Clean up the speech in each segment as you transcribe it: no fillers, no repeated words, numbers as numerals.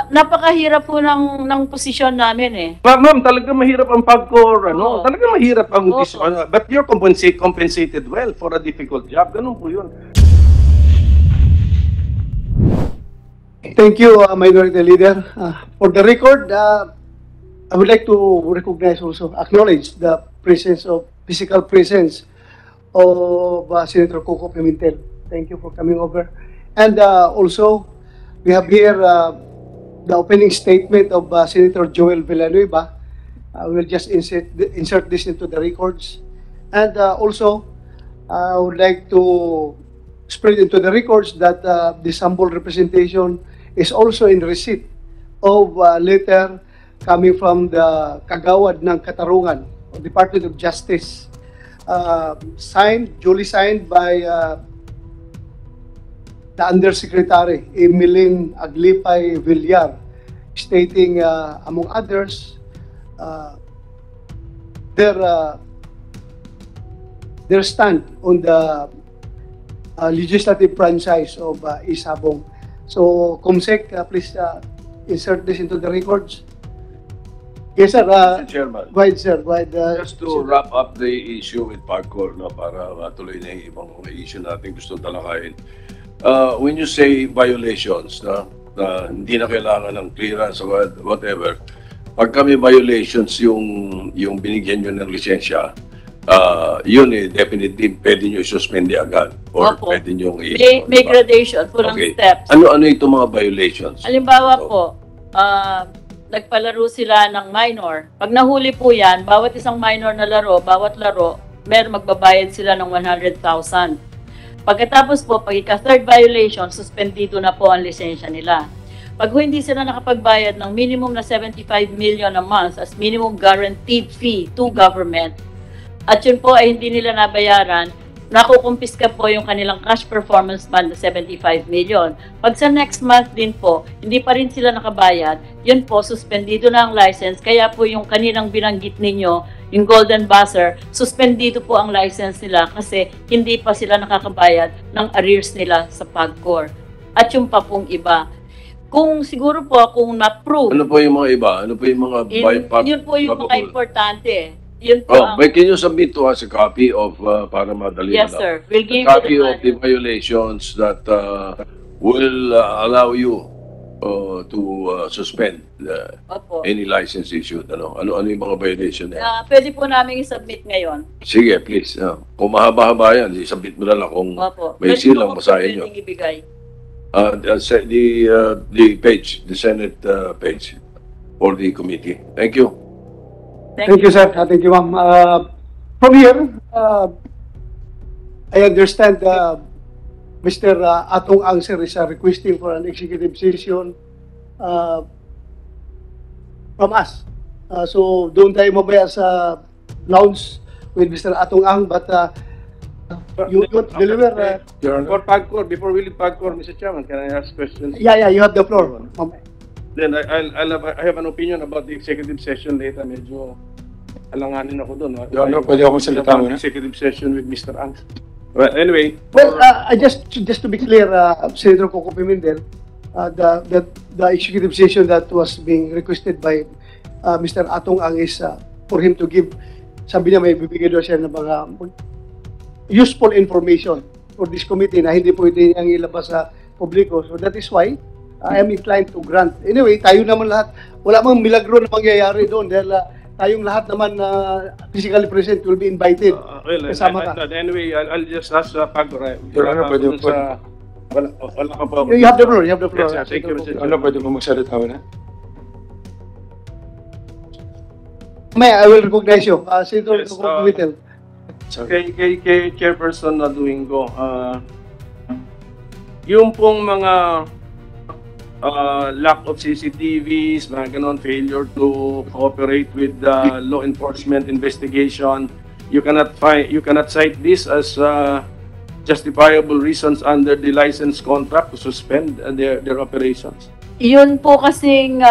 napakahirap po ng posisyon namin eh. Ma'am, talaga mahirap ang pagkor, Oo. talaga mahirap ang Oo. but you're compensated well for a difficult job. Ganun po yun. Thank you, Minority Leader. For the record, I would like to recognize also, acknowledge the physical presence of Senator Coco Pimentel. Thank you for coming over. And also, we have here the opening statement of Senator Joel Villanueva. We'll just insert this into the records. And also, I would like to spread into the records that this humble representation is also in receipt of a letter coming from the Kagawad ng Katarungan, Department of Justice, duly signed by the Undersecretary Emeline Aglipay Villar, stating, among others, their stand on the legislative franchise of Isabong. So, Comsec, please insert this into the records. Yes, sir. Mr. Chairman, Go ahead, sir. Go ahead. Just to wrap up the issue with Pagcor, no, para matuloy na yung ibang mga issue natin gusto talakayin. When you say violations, na hindi na kailangan ng clearance or whatever, pag kami violations yung binigyan nyo ng lisensya, yun definitely pwede nyo i-suspend agad or Opo. pwede nyo May gradation po ng steps. Ano itong mga violations? Halimbawa po, nagpalaro sila ng minor. Pag nahuli po yan, bawat isang minor na laro, bawat laro, magbabayad sila ng 100,000. Pagkatapos po, pag ika-third violation, suspendido na po ang lisensya nila. Pag hindi sila nakapagbayad ng minimum na 75 million a month as minimum guaranteed fee to government, at yun po ay hindi nila nabayaran, nakukumpiska po yung kanilang cash performance fund na 75 million. Pag sa next month din po, hindi pa rin sila nakabayad, yun po, suspendido na ang license. Kaya po yung kaninang binanggit ninyo, yung Golden Buzzer, suspendido po ang license nila kasi hindi pa sila nakakabayad ng arrears nila sa Pagcor. At yung pa pong iba. Kung siguro po, kung na-prove, Ano po yung mga iba? Ano po yung mga yun po yung mga importante. Yun po ang, but can you submit to us a copy of para madali yes na lang? sir, we'll give A copy you of the violations that will allow you to suspend Opo. any license issued. Ano yung mga violation na? Pwede po namin i-submit ngayon. Sige, please. Kung mahaba-haba yan, i-submit mo na lang. Kung Opo. may Pwede silang, po basahin nyo. pwedeng ibigay. The page, the Senate page for the committee. Thank you. Thank you, sir. Thank you, ma'am. From here, I understand Mr. Atong Ang, sir, is requesting for an executive session from us. So, doon tayo mabaya sa lounge with Mr. Atong Ang, but you deliver. For Pagcor, before we leave Pagcor, Mr. Chairman, can I ask questions? Yeah, you have the floor. Ma'am. Then I have an opinion about the executive session later. Medyo alanganin ako doon. Pwede ako salita muna? Executive session with Mr. Ang. Well, anyway. Well, just to be clear, Senator Coco Pimentel, the executive session that was being requested by Mr. Atong Ang is for him to give, sabi niya may bibigay daw siya ng mga useful information for this committee na hindi pwede niyang ilabas sa publiko. So that is why I am inclined to grant. Anyway, tayo naman lahat, wala mang milagro na mangyayari doon dahil tayong lahat naman physically present will be invited. Kasama ka. Anyway, I'll just ask Pagcor. Your Honor, pwede po. Wala ka pa. You have the floor. You have the floor. Yes, thank you, Mr. Ano, pwede po magsalita na? May, I will recognize you. Senator Yes, Coco Pimentel. Kay Chairperson na Domingo, yung pong mga lack of CCTVs, mga ganon, failure to cooperate with the law enforcement investigation, you cannot cite this as justifiable reasons under the license contract to suspend their operations. Yun po kasing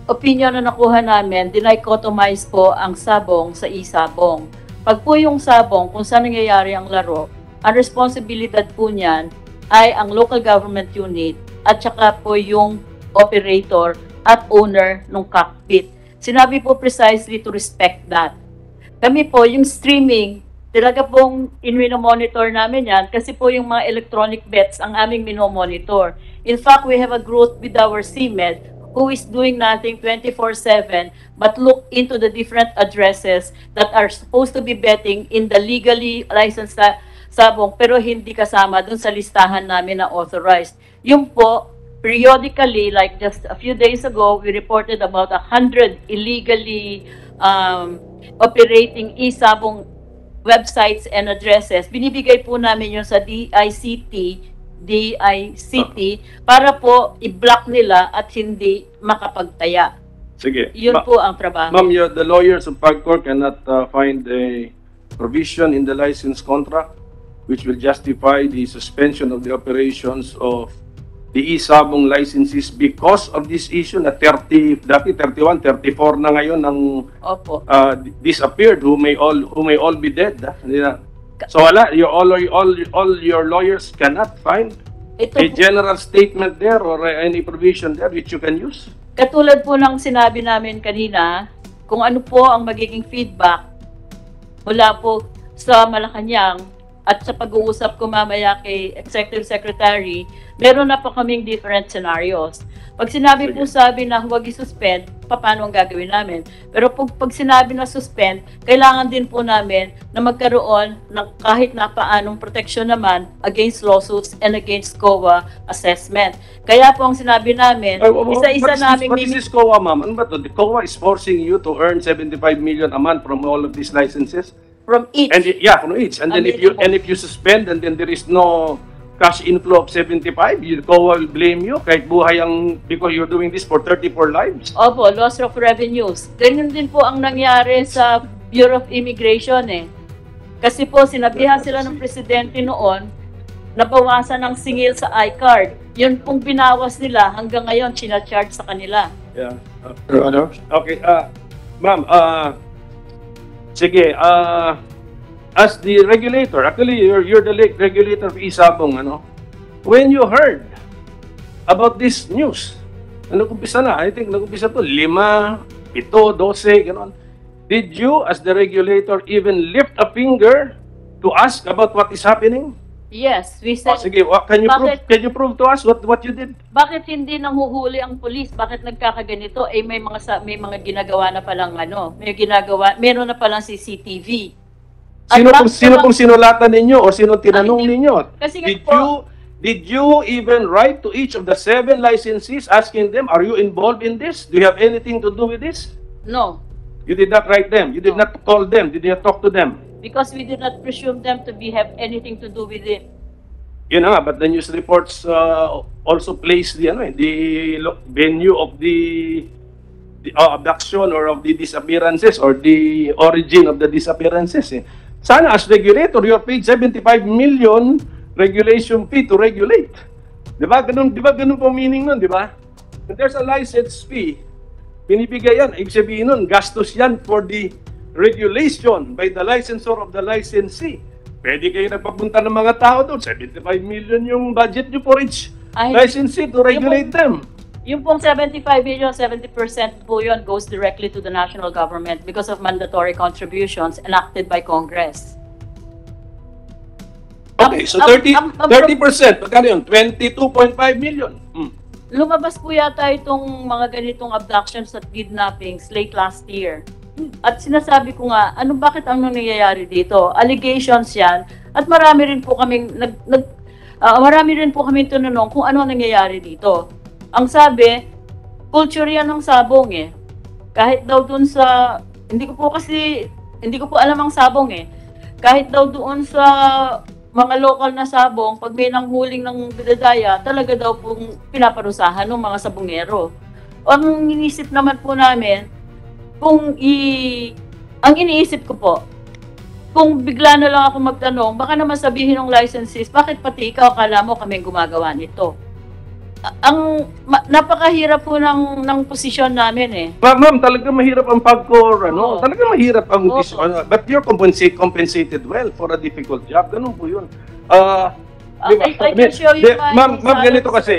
opinion na nakuha namin, dinichotomize po ang sabong sa isabong. Pag po yung sabong, kung saan nangyayari ang laro, ang responsibilidad po niyan ay ang local government unit at saka po yung operator at owner ng cockpit. Sinabi po precisely to respect that. Kami po, yung streaming, talaga pong in-monitor namin yan kasi po yung mga electronic bets ang aming minomonitor. In fact, we have a group with our CMED who is doing nothing 24/7 but look into the different addresses that are supposed to be betting in the legally licensed sabong pero hindi kasama dun sa listahan namin na authorized. Yung po, periodically, like just a few days ago, we reported about 100 illegally operating e-sabong websites and addresses. Binibigay po namin yun sa DICT para po i-block nila at hindi makapagtaya. Sige. Yun po ang trabaho. Ma'am, the lawyers of PAGCOR cannot find a provision in the license contract which will justify the suspension of the operations of the e-sabong licenses because of this issue na 30, dati 31, 34 na ngayon ang Opo. disappeared who may all be dead. So wala, all your lawyers cannot find Ito a po, general statement there or any provision there which you can use. katulad po ng sinabi namin kanina, kung ano po ang magiging feedback mula po sa Malacanang at sa pag-uusap ko mamaya kay Executive Secretary, meron na po kaming different scenarios. Pag sinabi po sabi na huwag i-suspend, paano ang gagawin namin? Pero pag sinabi na suspend, kailangan din po namin na magkaroon ng kahit na paanong protection naman against lawsuits and against COA assessment. Kaya po ang sinabi namin, isa-isa namin... What is this COA, ma'am? Ano ba to? The COA is forcing you to earn 75 million a month from all of these licenses? From each. And from each. And then if you suspend and then there is no cash inflow of 75, the COA will blame you kahit buhay ang because you're doing this for 34 lives. Opo, loss of revenues. Ganyan din po ang nangyari sa Bureau of Immigration eh. Kasi po sinabihan sila ng presidente noon na bawasan ng singil sa iCard. Yun pong binawas nila hanggang ngayon charge sa kanila. Yeah. Your Honor, Okay, ma'am, sige, as the regulator, actually you're the regulator of e-sabong, ano? When you heard about this news, nag-umpisa na, I think nag-umpisa to 5, 7, 12, gano'n. Did you, as the regulator, even lift a finger to ask about what is happening? Yes, we said, Sige, can you prove to us what you did? bakit hindi nanghuhuli ang pulis? Bakit nagkakaganito? Eh may mga ginagawa na palang meron na palang CCTV. At Sino pong sinulatan ninyo o sino tinanong ninyo? Kasi nga po, Did you even write to each of the 7 licensees asking them, are you involved in this? Do you have anything to do with this? no, You did not write them. You did not call them. Did you not talk to them? because we did not presume them to have anything to do with it. Yun na nga, but the news reports also place the venue of the abduction or of the disappearances or the origin of the disappearances. Sana as regulator, you're paid 75 million regulation fee to regulate. Di ba? Ganun po meaning nun, di ba? When there's a license fee, binibigay yan. Ibig sabihin nun, gastos yan for the regulation by the licensor of the licensee. Pwede kayo nagpapunta ng mga tao doon. 75 million yung budget nyo for each licensee to regulate them. Yung pong 75 million, 70% po yun goes directly to the national government because of mandatory contributions enacted by Congress. Okay, so 30%. Magkano yun? 22.5 million. Lumabas po yata itong mga ganitong abductions at kidnappings late last year. At sinasabi ko nga, bakit ang nangyayari dito? Allegations yan. At marami rin po kaming tinanong kung ano nangyayari dito. Ang sabi, culture yan ng sabong eh. Kahit daw dun sa, hindi ko po alam ang sabong eh. Kahit daw doon sa mga local na sabong, pag may nanghuling ng bidadaya, talaga daw pong pinaparusahan ng mga sabongero. Ang inisip naman po namin, ang iniisip ko po, kung bigla na lang ako magtanong, baka naman sabihin ng licensees, bakit pati ikaw akala mo kami gumagawa nito? Napakahirap po ng posisyon namin eh. Ma'am, talaga mahirap ang PAGCOR, Oo. Talaga mahirap ang Oo. but you're compensated well for a difficult job. Ganun po yun. Diba? I can show you my Ma'am, ganito salaries. kasi,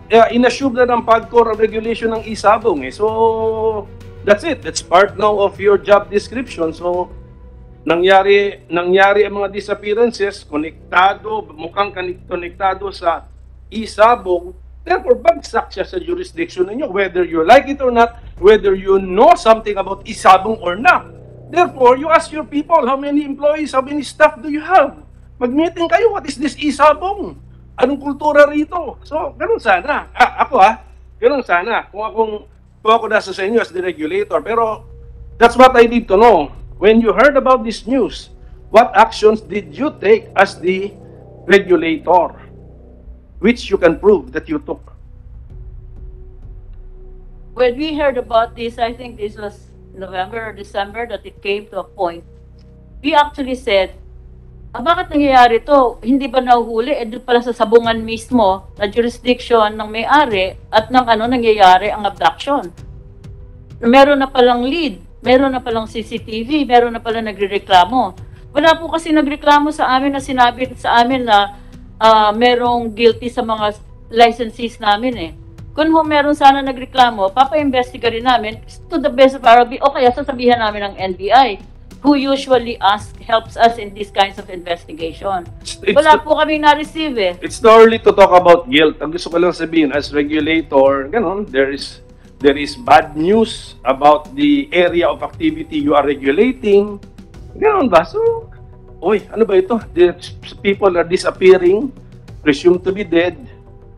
inassume na ng PAGCOR ang regulation ng isabong eh. So, that's it. That's part now of your job description. So, nangyari ang mga disappearances, mukhang konektado sa isabong, therefore bagsak siya sa jurisdiction ninyo, whether you like it or not, whether you know something about isabong or not. Therefore, you ask your people, how many employees, how many staff do you have? Mag-meeting kayo, what is this isabong? Anong kultura rito? So, ganun sana. Ganun sana. Kung ako nasa sa inyo as the regulator. Pero, that's what I need to know. When you heard about this news, what actions did you take as the regulator? Which you can prove that you took. When we heard about this, I think this was November or December that it came to a point. We actually said, bakit nangyayari to? Hindi ba nahuhuli? Doon pala sa sabungan mismo na jurisdiction ng may-ari at ng nangyayari ang abduction. Meron na palang lead, meron na palang CCTV, meron na palang nagrereklamo. Wala po kasi nagreklamo sa amin na sinabi sa amin na merong guilty sa mga licensees namin eh. Kung meron sana nagreklamo, papa-investiga rin namin to the best of our ability. O kaya sasabihan namin ng NBI, who usually helps us in these kinds of investigation. Wala po kami na-receive eh. It's too early to talk about guilt. Ang gusto ko lang sabihin, as regulator, there is bad news about the area of activity you are regulating. Ganon ba? So, ano ba ito? The people are disappearing, presumed to be dead,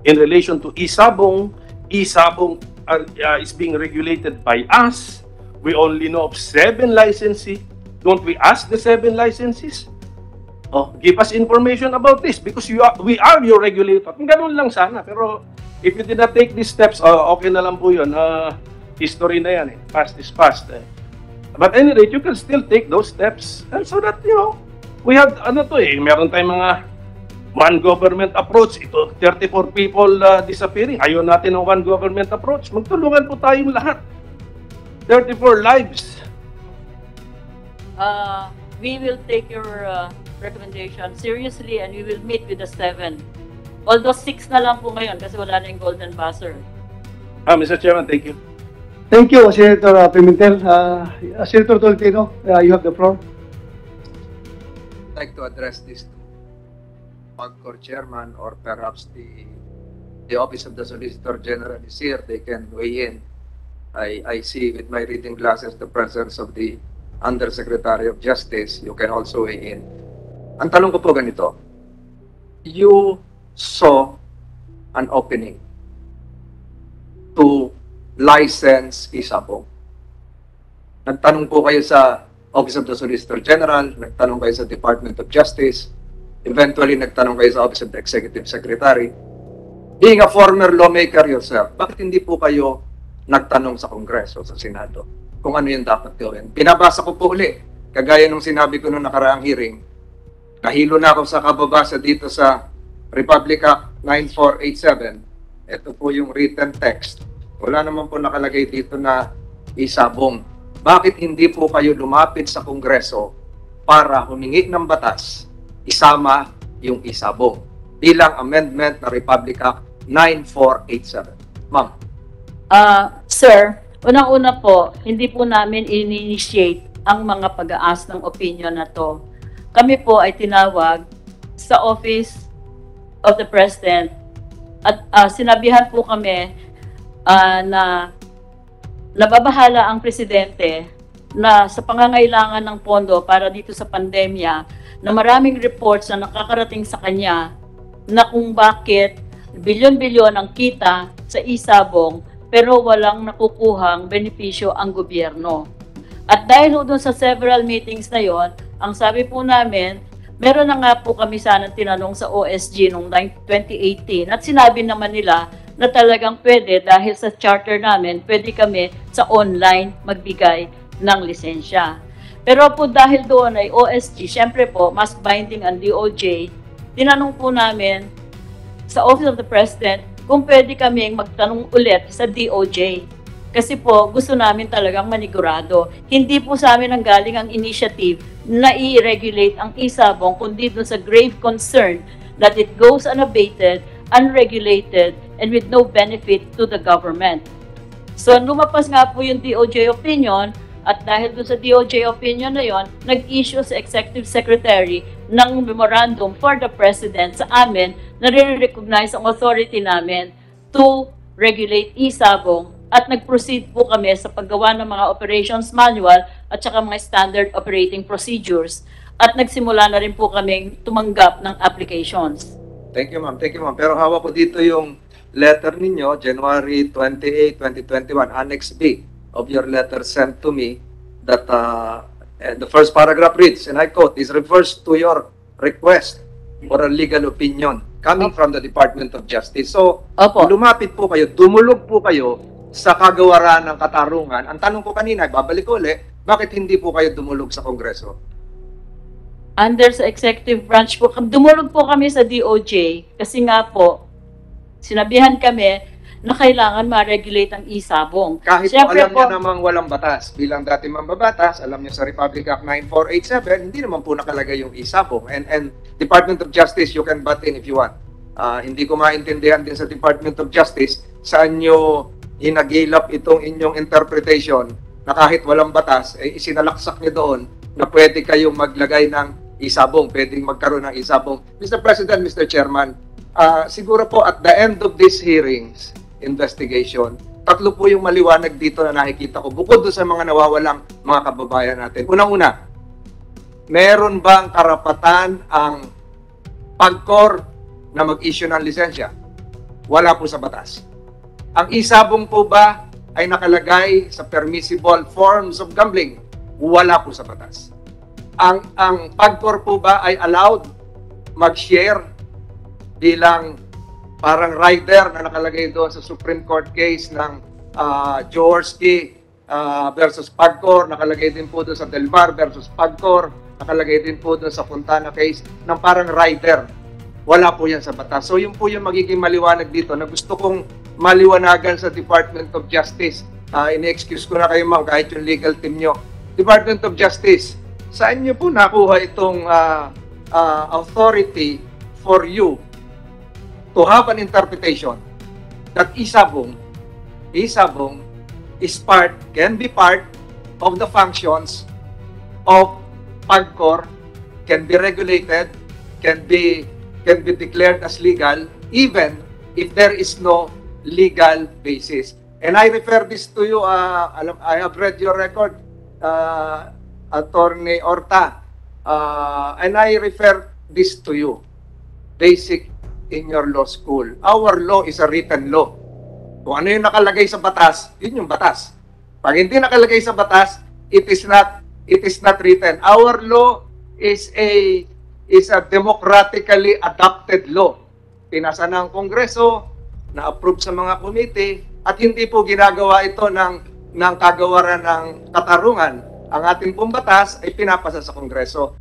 in relation to isabong. Isabong is being regulated by us. We only know of 7 licensees. Don't we ask the 7 licenses? Give us information about this because we are your regulator. Ganun lang sana. Pero if you did not take these steps, okay na lang po yun. History na yan eh. Past is past eh. But at any rate, you can still take those steps. And so that, we have, meron tayong mga one government approach. Ito, 34 people disappearing. Ayaw natin ng one government approach. Magtulungan po tayong lahat. 34 lives. We will take your recommendation seriously and we will meet with the 7. Although 6 na lang po ngayon kasi wala na yung golden buzzer. Mr. Chairman, thank you. Thank you, Senator Pimentel. Senator Tolentino, you have the floor. I'd like to address this to PAGCOR chairman or perhaps the Office of the Solicitor General is here. They can weigh in. I see with my reading glasses the presence of the Undersecretary of Justice. You can also weigh in. Ang tanong ko po ganito. You saw an opening to license isabong. Nagtanong po kayo sa Office of the Solicitor General, nagtanong kayo sa Department of Justice, eventually nagtanong kayo sa Office of the Executive Secretary. Being a former lawmaker yourself, bakit hindi po kayo nagtanong sa Kongreso, sa Senado, kung ano yung dapat gawin? Pinabasa ko po uli, kagaya nung sinabi ko nung nakaraang hearing, nahilo na ako sa kababasa dito sa Republic Act 9487. Ito po yung written text. Wala naman po nakalagay dito na isabong. Bakit hindi po kayo lumapit sa Kongreso para humingi ng batas, isama yung isabong bilang amendment na Republic Act 9487? Ma'am. Sir, unang-una po, hindi po namin in-initiate ang mga pag-aas ng opinion na to. Kami po ay tinawag sa Office of the President at sinabihan po kami na nababahala ang Presidente na sa pangangailangan ng pondo para dito sa pandemya na maraming reports na nakakarating sa kanya na kung bakit bilyon-bilyon ang kita sa isabong pero walang nakukuhang benepisyo ang gobyerno. At dahil doon sa several meetings na yon, ang sabi po namin, meron na nga po kami sana tinanong sa OSG noong 2018 at sinabi naman nila na talagang pwede dahil sa charter namin, pwede kami sa online magbigay ng lisensya. Pero po dahil doon ay OSG, syempre po, mas binding ang DOJ, tinanong po namin sa Office of the President kung pwede kaming magtanong ulit sa DOJ. Kasi po, gusto namin talagang manigurado. Hindi po sa amin ang galing ang initiative na i-regulate ang isabong, kundi doon sa grave concern that it goes unabated, unregulated, and with no benefit to the government. So lumabas nga po yung DOJ opinion, at dahil doon sa DOJ opinion na yon, nag-issue sa Executive Secretary ng memorandum for the President sa amin na rin-recognize ang authority namin to regulate e-sabong, at nag-proceed po kami sa paggawa ng mga operations manual at saka mga standard operating procedures, at nagsimula na rin po kami tumanggap ng applications. Thank you, ma'am. Thank you, ma'am. Pero hawak ko dito yung letter ninyo, January 28, 2021, Annex B of your letter sent to me, that the first paragraph reads, and I quote, "This refers to your request for a legal opinion coming from the Department of Justice." So, Opo. lumapit po kayo, dumulog po kayo sa kagawaran ng katarungan. Ang tanong ko kanina, babalik ko ulit, bakit hindi po kayo dumulog sa Kongreso? Under sa executive branch po, dumulog po kami sa DOJ kasi nga po, sinabihan kami na kailangan ma-regulate ang e-sabong. Kahit po Siyempre alam niyo namang walang batas, bilang dati mambabatas, alam niyo sa Republic Act 9487, hindi naman po nakalagay yung e-sabong. And Department of Justice, you can butt in if you want. Hindi ko maintindihan din sa Department of Justice saan nyo hinagilap itong inyong interpretation na kahit walang batas, isinalaksak niyo doon na pwede kayong maglagay ng isabong, pwedeng magkaroon ng isabong. Mr. President, Mr. Chairman, siguro po at the end of these hearings, investigation, tatlo po yung maliwanag dito na nakikita ko, bukod doon sa mga nawawalang mga kababayan natin. Unang-una, meron bang karapatan ang PAGCOR na mag-issue ng lisensya? Wala po sa batas. Ang isabong po ba ay nakalagay sa permissible forms of gambling? Wala po sa batas. Ang PAGCOR po ba ay allowed mag-share bilang parang rider na nakalagay doon sa Supreme Court case ng Jaworski versus PAGCOR, nakalagay din po doon sa Del Mar versus PAGCOR, nakalagay din po doon sa Fontana case ng parang rider. Wala po yan sa batas. So yun po yung magiging maliwanag dito na gusto kong maliwanagan sa Department of Justice. Ini-excuse ko na kayo, ma'am, kahit yung legal team nyo. Department of Justice, saan nyo po nakuha itong authority for you to have an interpretation that isabong is can be part of the functions of PAGCOR, can be regulated, can be declared as legal, even if there is no legal basis. And I refer this to you, I have read your record, Attorney Orta, and I refer this to you. Basic in your law school. Our law is a written law. Kung ano yung nakalagay sa batas, yun yung batas. Pag hindi nakalagay sa batas, it is not written. Our law is a democratically adopted law. Pinasa ng Kongreso, na-approve sa mga committee, at hindi po ginagawa ito ng kagawaran ng katarungan. Ang ating pong batas ay pinapasa sa Kongreso.